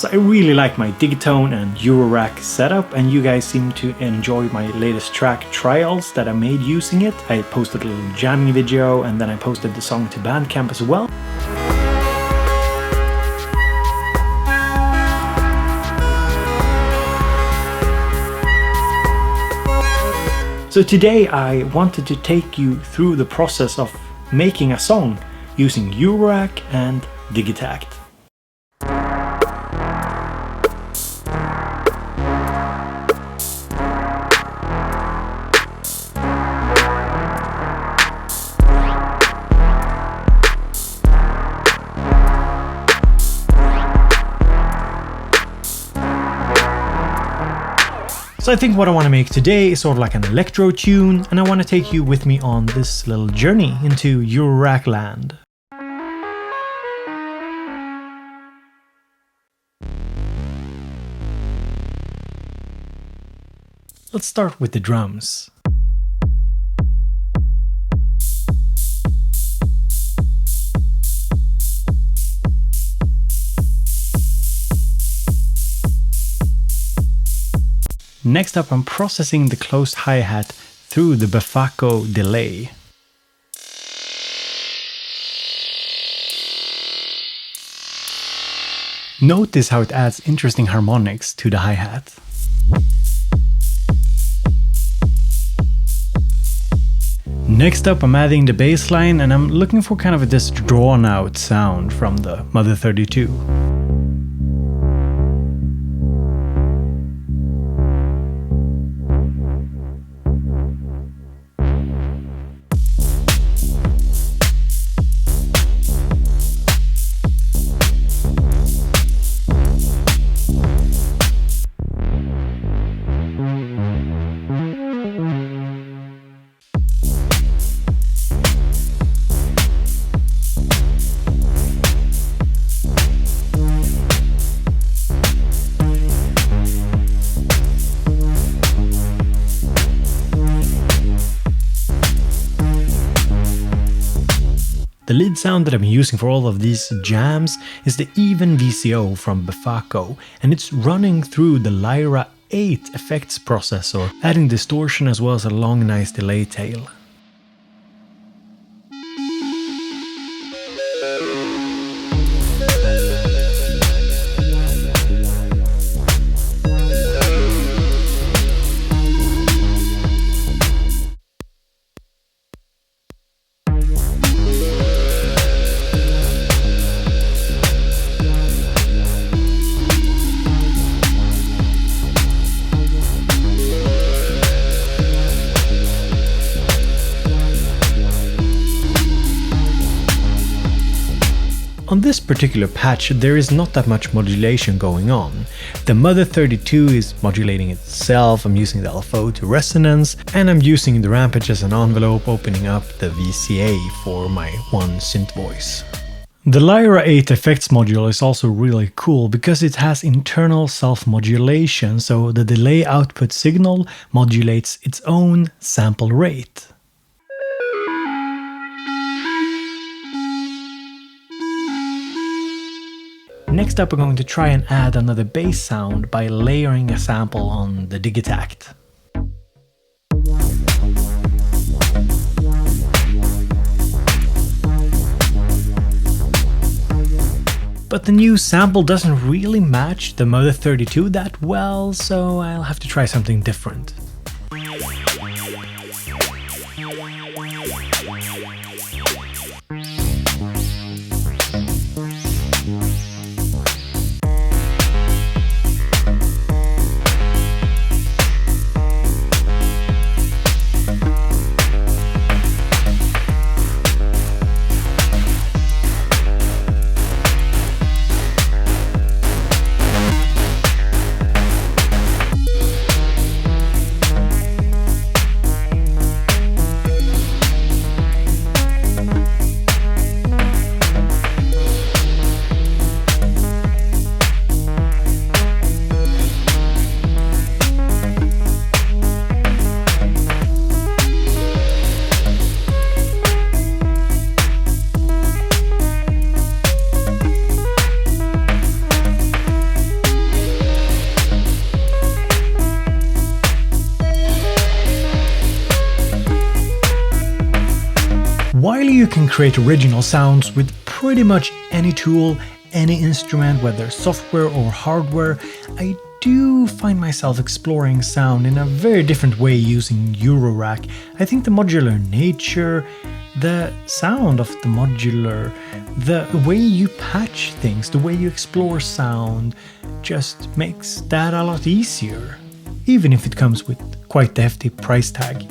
So I really like my Digitone and Eurorack setup, and you guys seem to enjoy my latest track trials that I made using it. I posted a little jamming video and then I posted the song to Bandcamp as well. So today I wanted to take you through the process of making a song using Eurorack and Digitact. So I think what I want to make today is sort of like an electro tune, and I want to take you with me on this little journey into Eurorack land. Let's start with the drums. Next up, I'm processing the closed hi-hat through the Befacco delay. Notice how it adds interesting harmonics to the hi-hat. Next up, I'm adding the bass line, and I'm looking for kind of this drawn out sound from the Mother 32. The lead sound that I've been using for all of these jams is the even VCO from Befacco, and it's running through the Lyra 8 effects processor, adding distortion as well as a long nice delay tail. On this particular patch there is not that much modulation going on. The Mother 32 is modulating itself, I'm using the LFO to resonance, and I'm using the rampage as an envelope, opening up the VCA for my one synth voice. The Lyra 8 effects module is also really cool because it has internal self-modulation, so the delay output signal modulates its own sample rate. Next up, we're going to try and add another bass sound by layering a sample on the Digitact. But the new sample doesn't really match the Mother 32 that well, so I'll have to try something different. you can create original sounds with pretty much any tool, any instrument, whether software or hardware, I do find myself exploring sound in a very different way using eurorack. I think the modular nature, the sound of the modular, the way you patch things, the way you explore sound, just makes that a lot easier, even if it comes with quite the hefty price tag.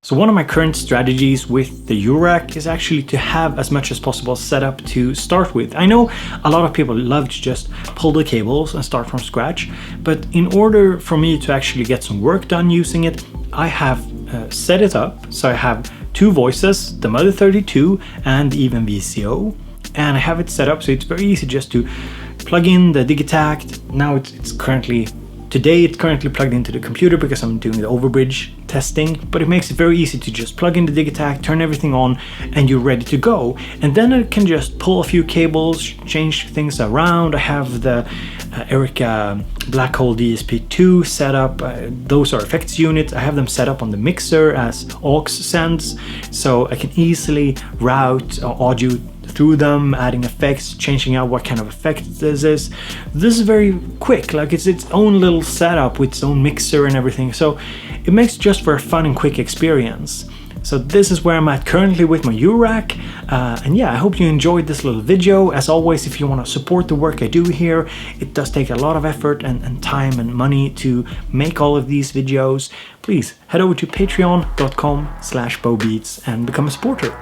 So one of my current strategies with the eurorack is actually to have as much as possible set up to start with. I know a lot of people love to just pull the cables and start from scratch, but in order for me to actually get some work done using it, I have set it up. So I have two voices, the Mother 32 and even VCO, and I have it set up so it's very easy just to plug in the Digitact. Now it's currently plugged into the computer because I'm doing the overbridge testing, but it makes it very easy to just plug in the Digitact, turn everything on, and you're ready to go. And then I can just pull a few cables, change things around. I have the Erica Black Hole DSP2 set up. Those are effects units. I have them set up on the mixer as aux sends, so I can easily route audio through them, adding effects, changing out what kind of effect this is. This is very quick, like it's its own little setup with its own mixer and everything, so it makes just for a fun and quick experience. So this is where I'm at currently with my eurorack, and yeah, I hope you enjoyed this little video. As always, if you want to support the work I do here, it does take a lot of effort and time and money to make all of these videos. Please head over to patreon.com/BoBeats and become a supporter.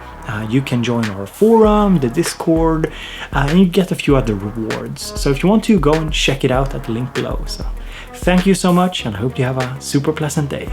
You can join our forum, the Discord, and you get a few other rewards. So if you want to, go and check it out at the link below. So thank you so much, and I hope you have a super pleasant day.